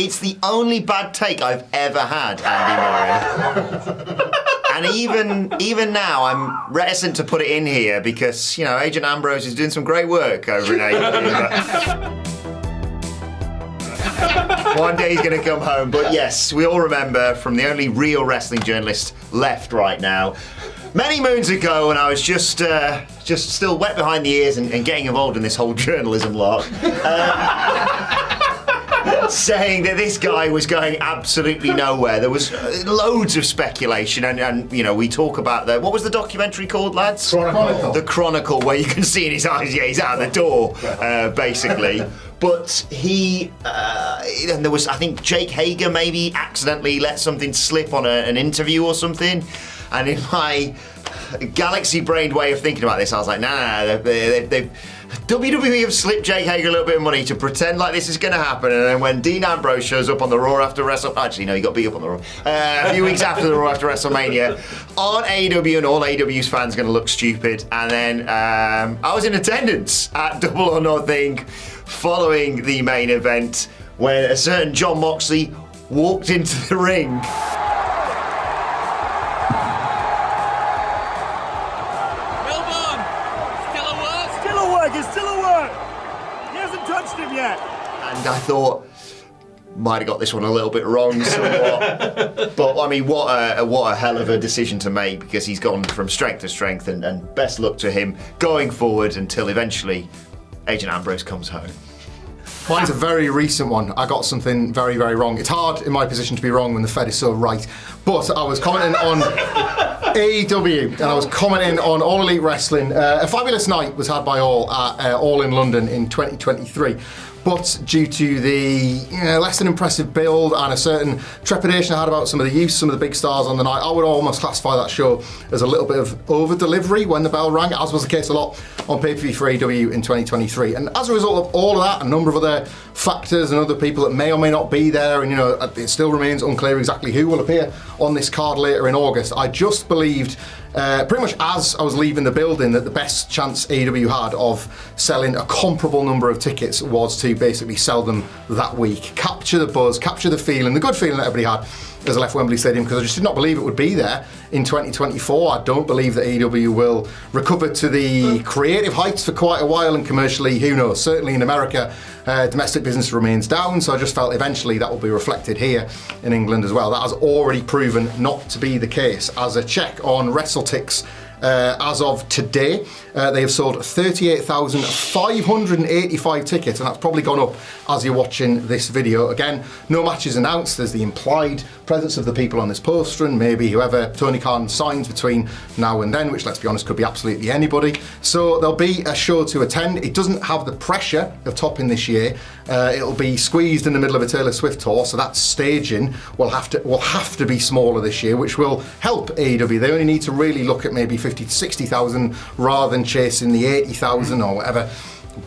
It's the only bad take I've ever had, Andy Murray. And even now, I'm reticent to put it in here because, you know, Agent Ambrose is doing some great work over in AEW. One day he's going to come home. But yes, we all remember from the only real wrestling journalist left right now, many moons ago when I was just still wet behind the ears and getting involved in this whole journalism lot. Saying that this guy was going absolutely nowhere. There was loads of speculation, and you know, we talk about what was the documentary called, lads? Chronicle. The Chronicle, where you can see in his eyes, yeah, he's out of the door, basically. But and there was, I think Jake Hager maybe accidentally let something slip on an interview or something, and in my galaxy-brained way of thinking about this, I was like, nah, they've WWE have slipped Jake Hager a little bit of money to pretend like this is going to happen, and then when Dean Ambrose shows up on the Raw after actually no, he got beat up on the Raw a few weeks after the Raw after WrestleMania, aren't AEW and all AEW's fans going to look stupid? And then I was in attendance at Double or Nothing following the main event when a certain Jon Moxley walked into the ring. And I thought, might have got this one a little bit wrong somewhat. But I mean, what a hell of a decision to make, because he's gone from strength to strength, and best luck to him going forward until eventually Agent Ambrose comes home. Mine's a very recent one. I got something very, very wrong. It's hard in my position to be wrong when the Fed is so right. But I was commenting on AEW, and I was commenting on All Elite Wrestling. A fabulous night was had by all at All in London in 2023. But due to the less than impressive build and a certain trepidation I had about some of the use, some of the big stars on the night, I would almost classify that show as a little bit of over-delivery when the bell rang, as was the case a lot on pay-per-view for AEW in 2023. And as a result of all of that, a number of other factors and other people that may or may not be there, and it still remains unclear exactly who will appear on this card later in August, I just believed pretty much as I was leaving the building that the best chance AEW had of selling a comparable number of tickets was to basically sell them that week. Capture the buzz, capture the feeling, the good feeling that everybody had as I left Wembley Stadium, because I just did not believe it would be there in 2024. I don't believe that AEW will recover to the creative heights for quite a while, and commercially, who knows? Certainly in America, domestic business remains down, so I just felt eventually that will be reflected here in England as well. That has already proven not to be the case. As a check on WrestleTix, as of today, they have sold 38,585 tickets, and that's probably gone up as you're watching this video. Again, no matches announced. There's the implied presence of the people on this poster, and maybe whoever Tony Khan signs between now and then, which, let's be honest, could be absolutely anybody. So there'll be a show to attend. It doesn't have the pressure of topping this year. It'll be squeezed in the middle of a Taylor Swift tour, so that staging will have to be smaller this year, which will help AEW. They only need to really look at maybe 50 to 60,000 rather than chasing the 80,000 or whatever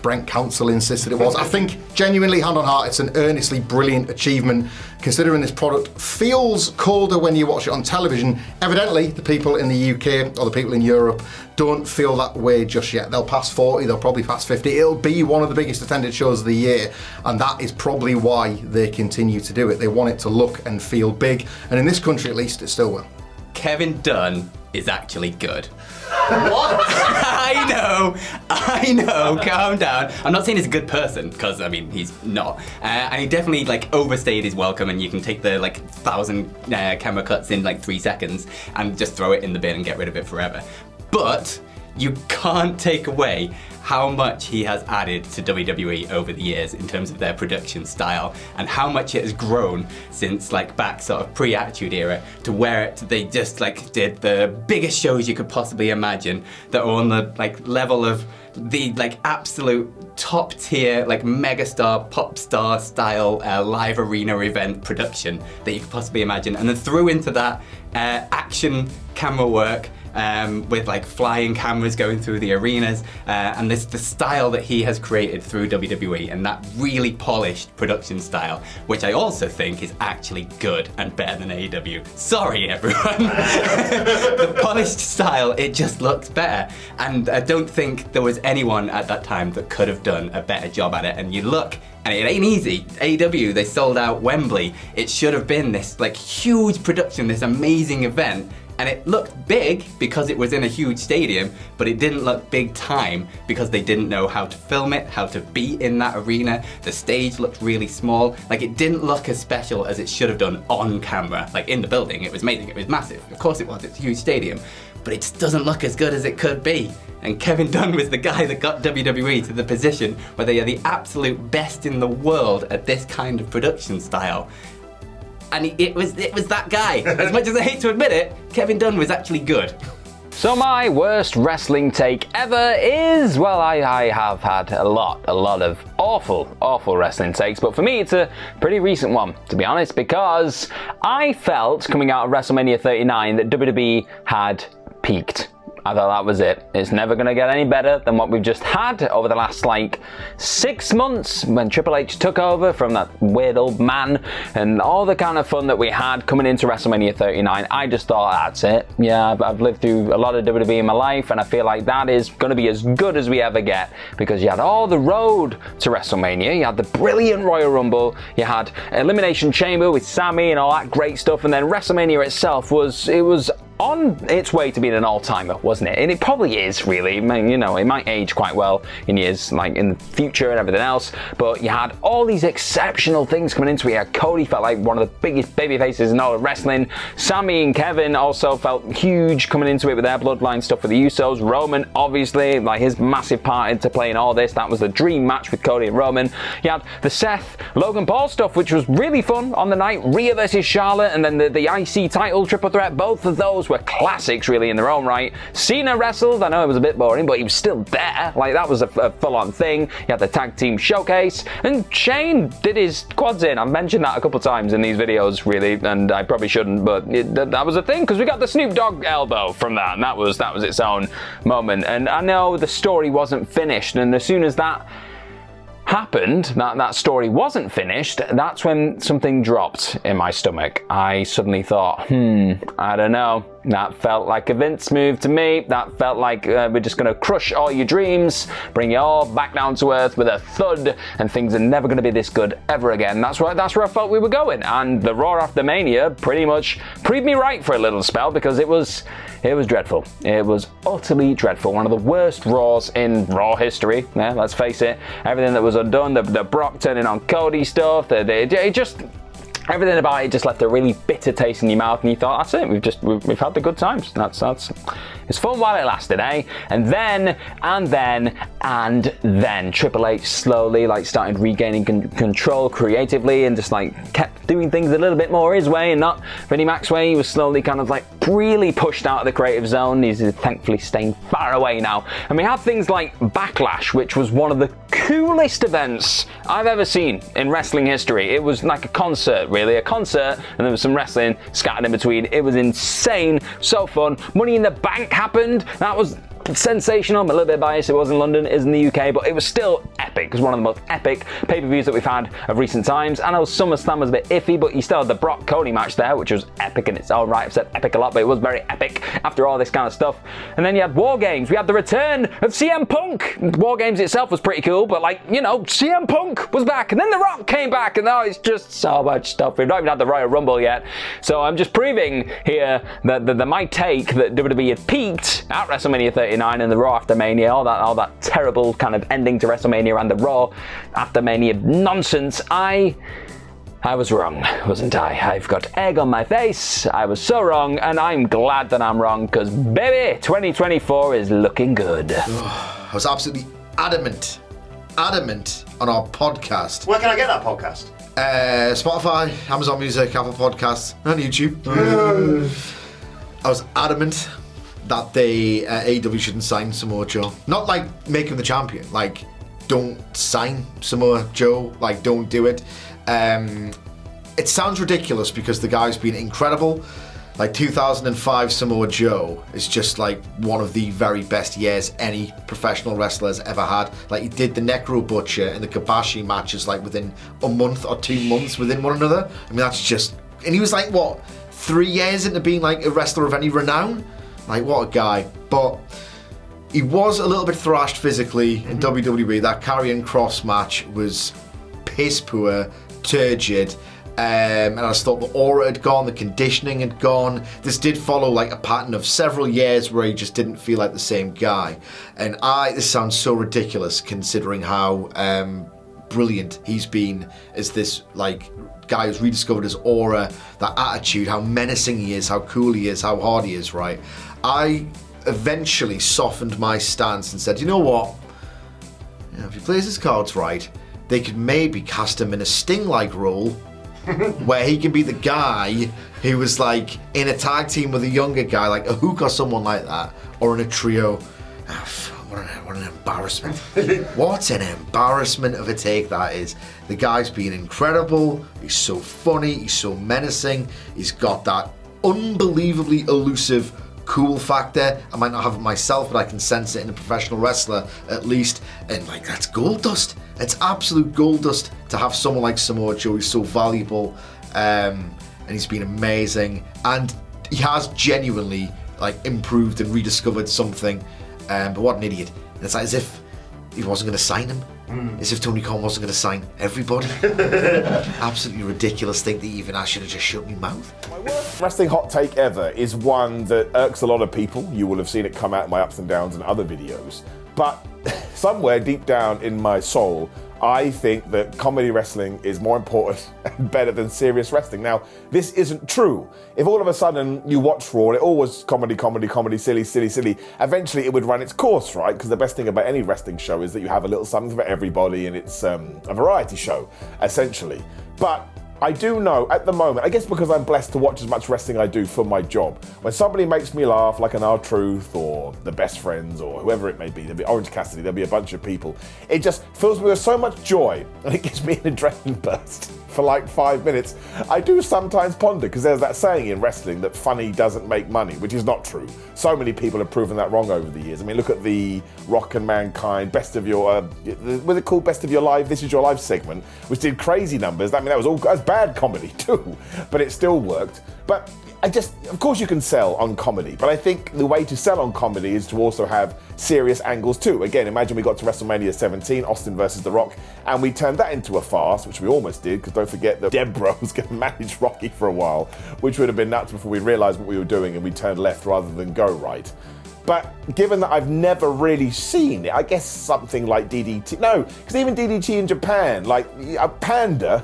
Brent Council insisted it was. I think, genuinely, hand on heart, it's an earnestly brilliant achievement, considering this product feels colder when you watch it on television. Evidently, the people in the UK or the people in Europe don't feel that way just yet. They'll pass 40, they'll probably pass 50. It'll be one of the biggest attended shows of the year, and that is probably why they continue to do it. They want it to look and feel big, and in this country at least, it still will. Kevin Dunn is actually good. What? I know, calm down. I'm not saying he's a good person, because, I mean, he's not. And he definitely, overstayed his welcome, and you can take the, 1,000 camera cuts in, 3 seconds and just throw it in the bin and get rid of it forever. But you can't take away how much he has added to WWE over the years in terms of their production style, and how much it has grown since back sort of pre-Attitude Era to where they just did the biggest shows you could possibly imagine that are on the level of the absolute top tier megastar pop star style live arena event production that you could possibly imagine, and then threw into that action camera work with flying cameras going through the arenas, and the style that he has created through WWE, and that really polished production style, which I also think is actually good and better than AEW. Sorry everyone. The polished style, it just looks better, and I don't think there was anyone at that time that could have done a better job at it. And you look And it ain't easy. AEW, they sold out Wembley. It should have been this like huge production, this amazing event. And it looked big because it was in a huge stadium, but it didn't look big time because they didn't know how to film it, how to be in that arena. The stage looked really small. Like, it didn't look as special as it should have done on camera. Like, in the building, it was amazing, it was massive. Of course it was, it's a huge stadium. But it just doesn't look as good as it could be. And Kevin Dunn was the guy that got WWE to the position where they are the absolute best in the world at this kind of production style. And it was that guy. As much as I hate to admit it, Kevin Dunn was actually good. So my worst wrestling take ever is, well, I have had a lot of awful wrestling takes, but for me it's a pretty recent one, to be honest, because I felt coming out of WrestleMania 39 that WWE had peaked. I thought that was it. It's never going to get any better than what we've just had over the last, 6 months when Triple H took over from that weird old man and all the kind of fun that we had coming into WrestleMania 39. I just thought, that's it. Yeah, I've lived through a lot of WWE in my life, and I feel like that is going to be as good as we ever get, because you had all the road to WrestleMania, you had the brilliant Royal Rumble, you had Elimination Chamber with Sami and all that great stuff, and then WrestleMania itself was on its way to being an all-timer, wasn't it? And it probably is, really. I mean, it might age quite well in years, in the future and everything else, but you had all these exceptional things coming into it. You had Cody felt like one of the biggest baby faces in all of wrestling. Sami and Kevin also felt huge coming into it with their bloodline stuff with the Usos. Roman, obviously, his massive part into playing all this. That was the dream match with Cody and Roman. You had the Seth, Logan Paul stuff, which was really fun on the night. Rhea versus Charlotte, and then the IC title triple threat. Both of those were classics, really, in their own right. Cena wrestled. I know it was a bit boring, but he was still there. That was a full-on thing. You had the tag team showcase, and Shane did his quads in. I've mentioned that a couple times in these videos, really, and I probably shouldn't, but that was a thing, because we got the Snoop Dogg elbow from that, and that was its own moment. And I know the story wasn't finished, and as soon as that happened, that story wasn't finished, that's when something dropped in my stomach. I suddenly thought, I don't know. That felt like a Vince move to me. That felt like we're just going to crush all your dreams, bring you all back down to earth with a thud, and things are never going to be this good ever again. That's where I felt we were going. And the Raw after Mania pretty much proved me right for a little spell, because it was dreadful. It was utterly dreadful. One of the worst Raws in Raw history. Yeah, let's face it. Everything that was undone, the Brock turning on Cody stuff, it just... everything about it just left a really bitter taste in your mouth, and you thought, that's it, we've had the good times. That's it's fun while it lasted, eh? And then Triple H slowly started regaining control creatively, and just kept doing things a little bit more his way and not Vinnie Mac's way. He was slowly kind of really pushed out of the creative zone. He's thankfully staying far away now. And we had things like Backlash, which was one of the coolest events I've ever seen in wrestling history. It was like a concert, really, a concert, and there was some wrestling scattered in between. It was insane, so fun. Money in the Bank happened. That was sensational. I'm a little bit biased. It was in London, it is in the UK, but it was still epic. It was one of the most epic pay-per-views that we've had of recent times. I know SummerSlam was a bit iffy, but you still had the Brock Cody match there, which was epic in its own right. I've said epic a lot, but it was very epic after all this kind of stuff. And then you had War Games. We had the return of CM Punk. War Games itself was pretty cool, but CM Punk was back, and then The Rock came back, and now it's just so much stuff. We've not even had the Royal Rumble yet. So I'm just proving here that my take that WWE had peaked at WrestleMania 39 and the Raw after Mania, all that terrible kind of ending to WrestleMania and the Raw after Mania nonsense. I was wrong, wasn't I? I've got egg on my face. I was so wrong, and I'm glad that I'm wrong, because baby, 2024 is looking good. I was absolutely adamant on our podcast. Where can I get that podcast? Spotify, Amazon Music, Apple Podcasts, and YouTube. I was adamant that AEW shouldn't sign Samoa Joe. Not make him the champion. Don't sign Samoa Joe. Don't do it. It sounds ridiculous because the guy's been incredible. 2005 Samoa Joe is just one of the very best years any professional wrestler has ever had. He did the Necro Butcher and the Kabashi matches within a month or 2 months within one another. I mean, that's just... And he was 3 years into being a wrestler of any renown? What a guy. But he was a little bit thrashed physically in WWE. That Karrion Kross match was piss poor, turgid. And I just thought the aura had gone, the conditioning had gone. This did follow like a pattern of several years where he just didn't feel like the same guy. And this sounds so ridiculous considering how brilliant he's been as this like guy who's rediscovered his aura, that attitude, how menacing he is, how cool he is, how hard he is, right? I eventually softened my stance and said, you know what? If he plays his cards right, they could maybe cast him in a Sting-like role where he can be the guy who was like in a tag team with a younger guy, like a Hook or someone like that, or in a trio. What an embarrassment. What an embarrassment of a take that is. The guy's been incredible. He's so funny. He's so menacing. He's got that unbelievably elusive cool factor. I might not have it myself, but I can sense it in a professional wrestler at least. And like, that's gold dust. It's absolute gold dust to have someone like Samoa Joe. He's so valuable, and he's been amazing. And he has genuinely like improved and rediscovered something. But what an idiot. And it's like as if he wasn't going to sign him. As if Tony Khan wasn't going to sign everybody. Absolutely ridiculous. Think that even I should have just shut my mouth. My worst wrestling hot take ever is one that irks a lot of people. You will have seen it come out in my ups and downs and other videos. But somewhere deep down in my soul, I think that comedy wrestling is more important and better than serious wrestling. Now, this isn't true. If all of a sudden you watch Raw and it all was comedy, silly, eventually it would run its course, right? Because the best thing about any wrestling show is that you have a little something for everybody and it's a variety show, essentially. But I do know at the moment, I guess because I'm blessed to watch as much wrestling I do for my job, when somebody makes me laugh, like an R-Truth or the Best Friends or whoever it may be, there'll be Orange Cassidy, there'll be a bunch of people, it just fills me with so much joy and it gives me an adrenaline burst for like 5 minutes. I do sometimes ponder, because there's that saying in wrestling that funny doesn't make money, which is not true. So many people have proven that wrong over the years. I mean, look at the Rock and Mankind Best of Your, was it called Best of Your Life? This is Your Life segment, which did crazy numbers. I mean, that was bad comedy too, but it still worked. But of course you can sell on comedy, but I think the way to sell on comedy is to also have serious angles too. Again, imagine we got to WrestleMania 17, Austin versus The Rock, and we turned that into a farce, which we almost did, because don't forget that Deborah was going to manage Rocky for a while, which would have been nuts before we realised what we were doing and we turned left rather than go right. But given that I've never really seen it, I guess something like DDT, no, because even DDT in Japan, like a Panda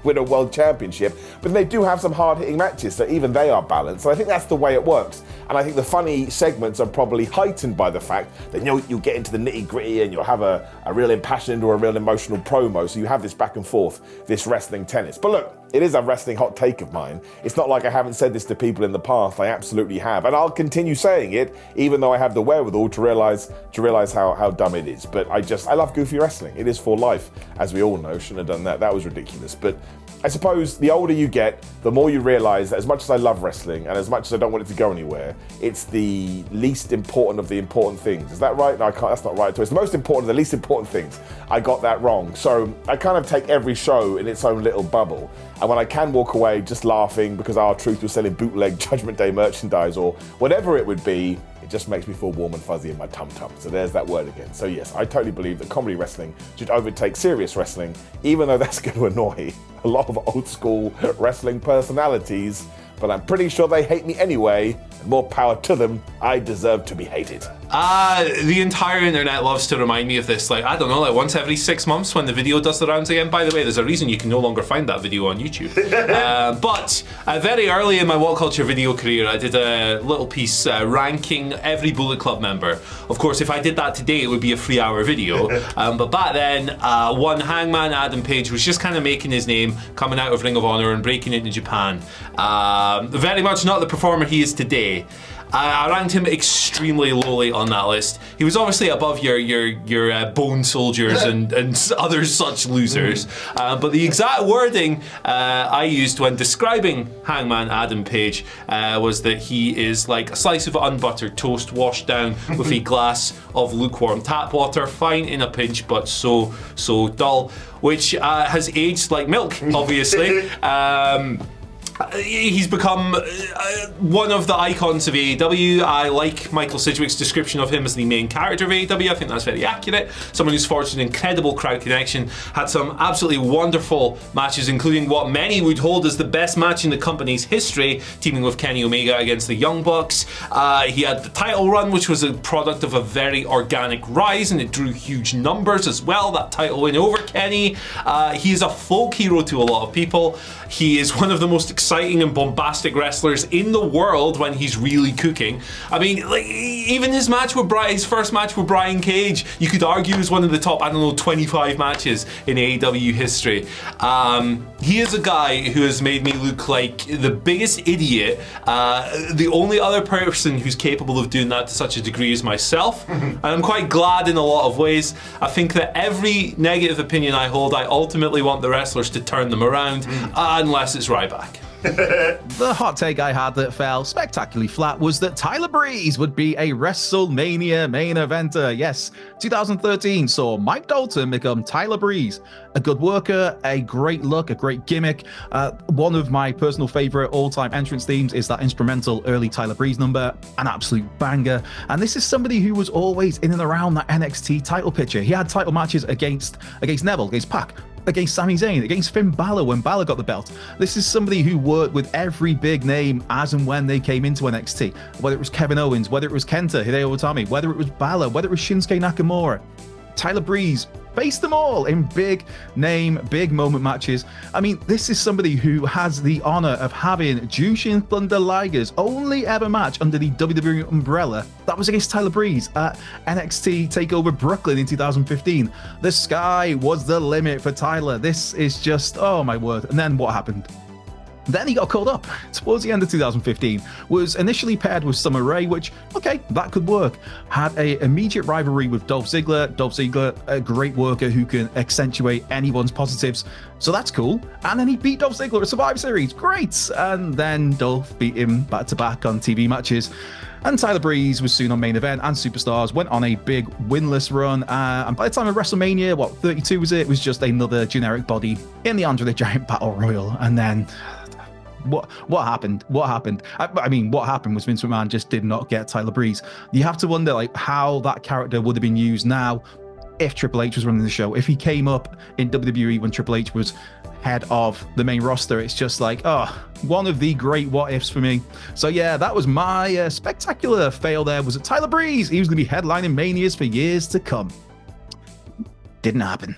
win a world championship, but they do have some hard-hitting matches, so even they are balanced. So I think that's the way it works. And I think the funny segments are probably heightened by the fact that you'll get into the nitty-gritty and you'll have a real impassioned or a real emotional promo, so you have this back and forth, this wrestling tennis. But look, it is a wrestling hot take of mine. It's not like I haven't said this to people in the past. I absolutely have, and I'll continue saying it, even though I have the wherewithal to realize how dumb it is. But I love goofy wrestling. It is for life, as we all know. Shouldn't have done that. That was ridiculous. But I suppose the older you get, the more you realize that as much as I love wrestling and as much as I don't want it to go anywhere, it's the least important of the important things. Is that right? No, I can't. That's not right. So it's the most important, the least important things. I got that wrong. So I kind of take every show in its own little bubble. And when I can walk away just laughing because R-Truth was selling bootleg Judgment Day merchandise or whatever it would be, it just makes me feel warm and fuzzy in my tum-tum. So there's that word again. So yes, I totally believe that comedy wrestling should overtake serious wrestling, even though that's going to annoy a lot of old school wrestling personalities. But I'm pretty sure they hate me anyway, and more power to them. I deserve to be hated. The entire internet loves to remind me of this, like, I don't know, like once every 6 months when the video does the rounds again. By the way, there's a reason you can no longer find that video on YouTube. But very early in my Whatculture video career, I did a little piece ranking every Bullet Club member. Of course, if I did that today, it would be a 3-hour video. But back then, one Hangman Adam Page was just kind of making his name, coming out of Ring of Honor and breaking into Japan. Very much not the performer he is today. I ranked him extremely lowly on that list. He was obviously above your Bone Soldiers and other such losers. But the exact wording I used when describing Hangman Adam Page was that he is like a slice of unbuttered toast washed down with a glass of lukewarm tap water, fine in a pinch, but so dull, which has aged like milk, obviously. He's become one of the icons of AEW. I like Michael Sidgwick's description of him as the main character of AEW. I think that's very accurate. Someone who's forged an incredible crowd connection, had some absolutely wonderful matches, including what many would hold as the best match in the company's history, teaming with Kenny Omega against the Young Bucks. He had the title run, which was a product of a very organic rise, and it drew huge numbers as well, that title win over Kenny. He is a folk hero to a lot of people. He is one of the most exciting and bombastic wrestlers in the world when he's really cooking. I mean, like, even his first match with Brian Cage, you could argue is one of the top, 25 matches in AEW history. He is a guy who has made me look like the biggest idiot. The only other person who's capable of doing that to such a degree is myself. And I'm quite glad in a lot of ways. I think that every negative opinion I hold, I ultimately want the wrestlers to turn them around, unless it's Ryback. The hot take I had that fell spectacularly flat was that Tyler Breeze would be a WrestleMania main eventer. Yes, 2013 saw Mike Dalton become Tyler Breeze. A good worker, a great look, a great gimmick. One of my personal favorite all-time entrance themes is that instrumental early Tyler Breeze number, an absolute banger. And this is somebody who was always in and around that NXT title picture. He had title matches against Neville, against Pac, against Sami Zayn, against Finn Balor when Balor got the belt. This is somebody who worked with every big name as and when they came into NXT. Whether it was Kevin Owens, whether it was Kenta, Hideo Itami, whether it was Balor, whether it was Shinsuke Nakamura. Tyler Breeze faced them all in big name, big moment matches. I mean, this is somebody who has the honor of having Jushin Thunder Liger's only ever match under the WWE umbrella. That was against Tyler Breeze at NXT TakeOver Brooklyn in 2015. The sky was the limit for Tyler. This is just, oh my word. And then what happened? Then he got called up towards the end of 2015, was initially paired with Summer Rae, which, okay, that could work. Had an immediate rivalry with Dolph Ziggler. Dolph Ziggler, a great worker who can accentuate anyone's positives, so that's cool. And then he beat Dolph Ziggler at Survivor Series, great! And then Dolph beat him back-to-back on TV matches. And Tyler Breeze was soon on Main Event and Superstars, went on a big winless run, and by the time of WrestleMania, 32 was it? It was just another generic body in the Andre the Giant Battle Royal, and then... What happened? I mean, what happened was Vince McMahon just did not get Tyler Breeze. You have to wonder, like, how that character would have been used now if Triple H was running the show. If he came up in WWE when Triple H was head of the main roster, it's just like, oh, one of the great what ifs for me. So yeah, that was my spectacular fail there, was at Tyler Breeze. He was going to be headlining Manias for years to come. Didn't happen.